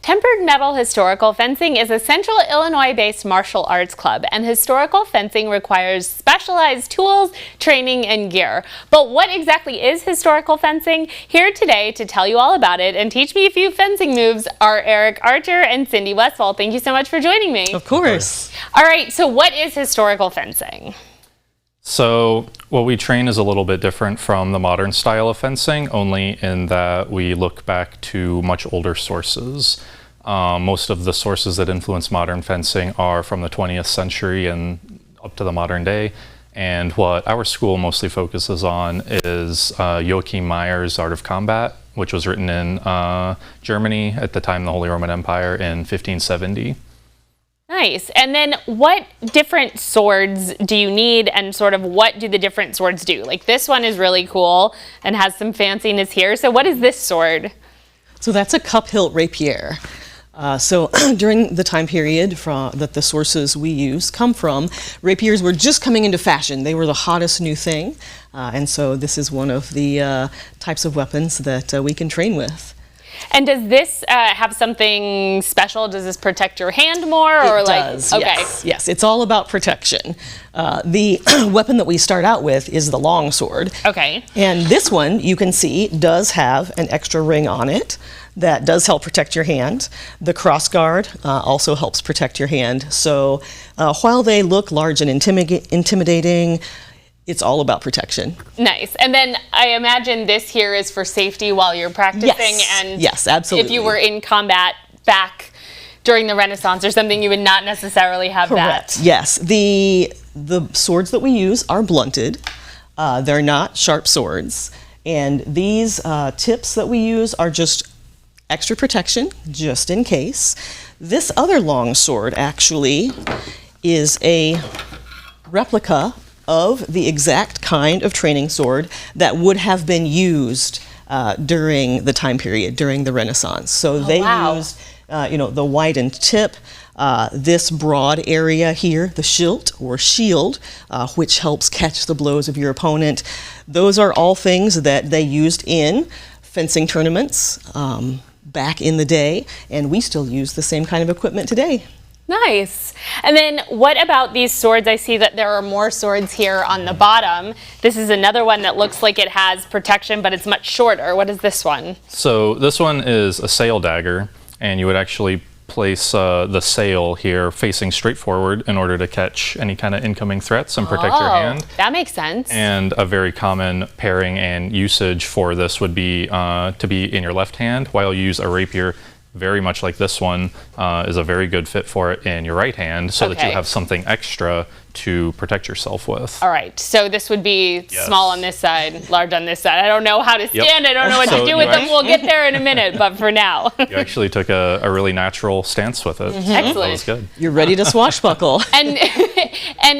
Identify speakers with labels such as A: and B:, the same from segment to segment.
A: Tempered Metal Historical Fencing is a Central Illinois-based martial arts club, and historical fencing requires specialized tools, training, and gear. But what exactly is historical fencing? Here today to tell you all about it and teach me a few fencing moves are Erik Archer and Cindy Westfall. Thank you so much for joining me.
B: Of course.
A: All right, so what is historical fencing?
C: So what we train is a little bit different from the modern style of fencing, only in that we look back to much older sources. Most of the sources that influence modern fencing are from the 20th century and up to the modern day. And what our school mostly focuses on is Joachim Meyer's Art of Combat, which was written in Germany at the time, the Holy Roman Empire, in 1570.
A: Nice. And then what different swords do you need, and sort of what do the different swords do? Like this one is really cool and has some fanciness here. So what is this sword?
B: So that's a cup hilt rapier. So during the time period that the sources we use come from, rapiers were just coming into fashion. They were the hottest new thing. And so this is one of the types of weapons that we can train with.
A: And does this have something special? Does this protect your hand more?
B: It does,
A: okay.
B: Yes, it's all about protection. The weapon that we start out with is the long sword.
A: Okay.
B: And this one, you can see, does have an extra ring on it that does help protect your hand. The cross guard also helps protect your hand. So while they look large and intimidating, it's all about protection.
A: Nice. And then I imagine this here is for safety while you're practicing.
B: Yes,
A: and
B: yes, absolutely.
A: If you were in combat back during the Renaissance or something, you would not necessarily have
B: Correct.
A: that.
B: Yes. The swords that we use are blunted. They're not sharp swords. And these tips that we use are just extra protection, just in case. This other long sword actually is a replica of the exact kind of training sword that would have been used during the time period, during the Renaissance. So they used, the widened tip, this broad area here, the shield or shield, which helps catch the blows of your opponent. Those are all things that they used in fencing tournaments back in the day, and we still use the same kind of equipment today.
A: Nice. And then what about these swords? I see that there are more swords here on the bottom. This is another one that looks like it has protection, but it's much shorter. What is this one?
C: So this one is a sail dagger, and you would actually place the sail here facing straight forward in order to catch any kind of incoming threats and protect your hand.
A: That makes sense.
C: And a very common pairing and usage for this would be to be in your left hand, while you use a rapier very much like this one is a very good fit for it in your right hand, so that you have something extra to protect yourself with.
A: All right, so this would be small on this side, large on this side. I don't know how to stand, I don't know what to do with them. We'll get there in a minute, but for now.
C: You actually took a really natural stance with it. So
A: excellent.
C: That was good.
B: You're ready to swashbuckle.
A: And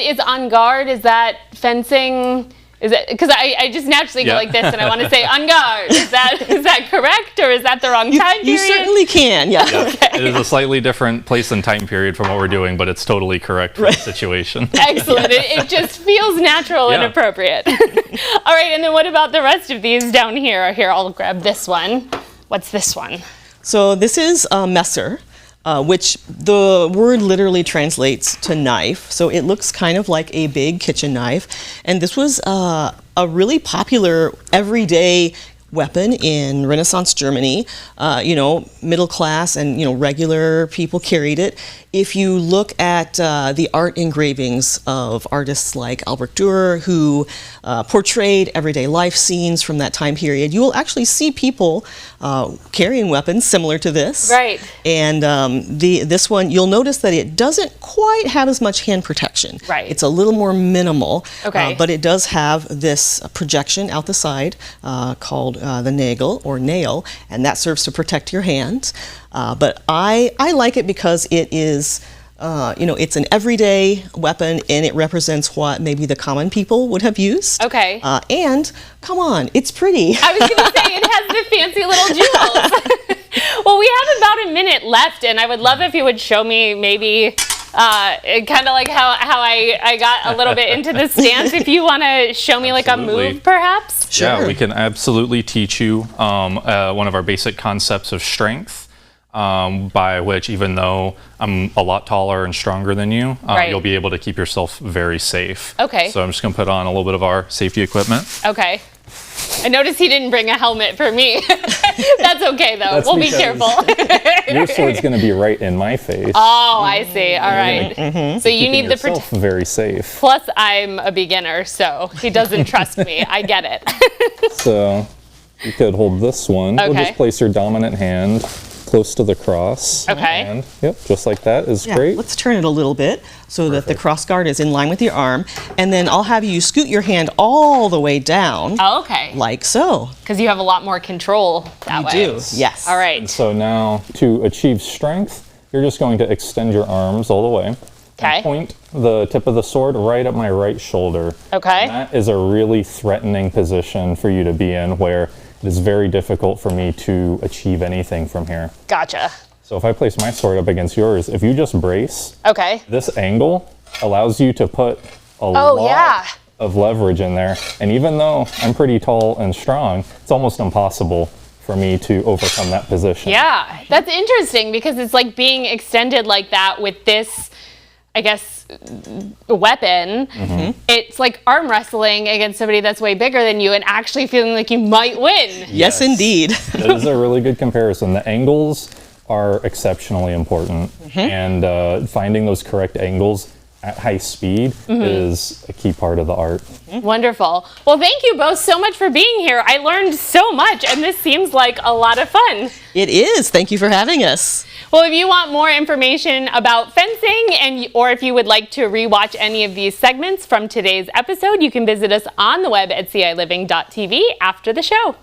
A: is on guard, is that fencing? Is it, because I just naturally go like this and I want to say on guard. Is that correct, or is that the wrong time period?
B: You certainly can, yeah.
A: Okay.
C: It is a slightly different place and time period from what we're doing, but it's totally correct for the situation.
A: Excellent. It just feels natural and appropriate. All right, and then what about the rest of these down here? Here, I'll grab this one. What's this one?
B: So this is a messer. Which the word literally translates to knife. So it looks kind of like a big kitchen knife. And this was a really popular everyday weapon in Renaissance Germany. Middle class and regular people carried it. If you look at the art engravings of artists like Albrecht Dürer, who portrayed everyday life scenes from that time period, you will actually see people carrying weapons similar to this.
A: Right.
B: And this one, you'll notice that it doesn't quite have as much hand protection.
A: Right.
B: It's a little more minimal.
A: Okay.
B: But it does have this projection out the side called the nagel or nail, and that serves to protect your hand. But I like it because it is, it's an everyday weapon, and it represents what maybe the common people would have used.
A: Okay.
B: And come on, it's pretty.
A: I was going to say it has the fancy little jewels. Well, we have about a minute left, and I would love if you would show me maybe kind of like how I got a little bit into the stance. If you want to show me like a move, perhaps.
B: Sure.
C: Yeah, we can absolutely teach you one of our basic concepts of strength. by which, even though I'm a lot taller and stronger than you, you'll be able to keep yourself very safe.
A: Okay.
C: So I'm just going to put on a little bit of our safety equipment.
A: Okay. I noticed he didn't bring a helmet for me. That's okay, though. We'll be careful.
C: Your sword's going to be right in my face.
A: Oh, I see. All right. So you need the protection.
C: Very safe.
A: Plus, I'm a beginner, so he doesn't trust me. I get it.
C: So you could hold this one.
A: Okay.
C: We'll just place your dominant hand close to the cross.
A: Okay.
C: And, yep, just like that is great.
B: Let's turn it a little bit so that the cross guard is in line with your arm. And then I'll have you scoot your hand all the way down.
A: Oh, okay.
B: Like so.
A: Because you have a lot more control that way.
B: You do, yes.
A: All right.
C: And so now, to achieve strength, you're just going to extend your arms all the way.
A: Okay.
C: And point the tip of the sword right at my right shoulder.
A: Okay.
C: And that is a really threatening position for you to be in, where it is very difficult for me to achieve anything from here.
A: Gotcha.
C: So if I place my sword up against yours, if you just brace,
A: Okay.
C: this angle allows you to put a lot of leverage in there. And even though I'm pretty tall and strong, it's almost impossible for me to overcome that position.
A: Yeah, that's interesting because it's like being extended like that with this, I guess, weapon. It's like arm wrestling against somebody that's way bigger than you and actually feeling like you might win.
B: Yes, indeed.
C: That is a really good comparison. The angles are exceptionally important, and finding those correct angles at high speed is a key part of the art.
A: Wonderful. Well, thank you both so much for being here. I learned so much, and this seems like a lot of fun.
B: It is. Thank you for having us.
A: Well, if you want more information about fencing, or if you would like to rewatch any of these segments from today's episode, you can visit us on the web at ciLiving.tv after the show.